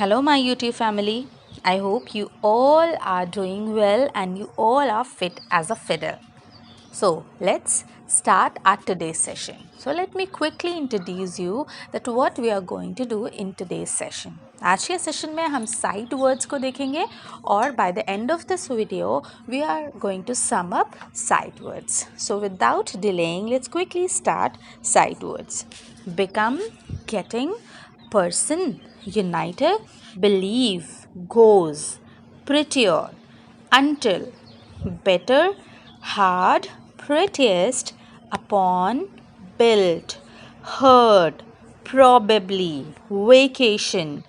Hello, my YouTube family. I hope you all are doing well and you all are fit as a fiddle. So, let's start our today's session. So, let me quickly introduce you that what we are going to do in today's session. आज के session में हम sight words को देखेंगे और by the end of this video we are going to sum up sight words. So, without delaying, let's quickly start sight words. Become, getting, person, united, believe, goes, prettier, until, better, hard, prettiest, upon, built, heard, probably, vacation,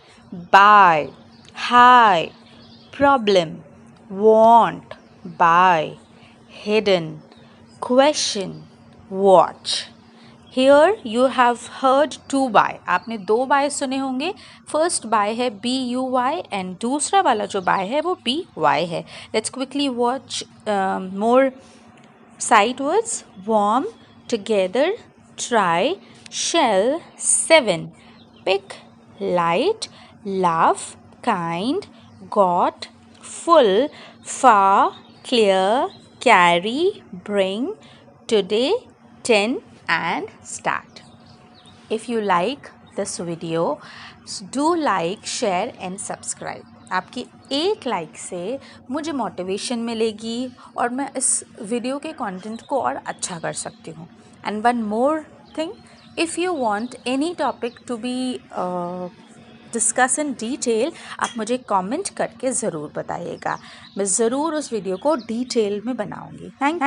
buy, high, problem, want, buy, hidden, question, watch. Here you have heard two by. आपने दो bye सुने होंगे. First by है BUY and दूसरा वाला जो bye है वो BY है. Let's quickly watch more sight words. Warm, together, try, shell, 7, pick, light, love, kind, got, full, far, clear, carry, bring, today, 10 and start. If you like this video, do like, share and subscribe. आपकी एक like से मुझे motivation मिलेगी और मैं इस video के content को और अच्छा कर सकती हूँ. And one more thing, if you want any topic to be discuss in detail, आप मुझे कमेंट करके ज़रूर बताइएगा. मैं ज़रूर उस वीडियो को डिटेल में बनाऊँगी. थैंक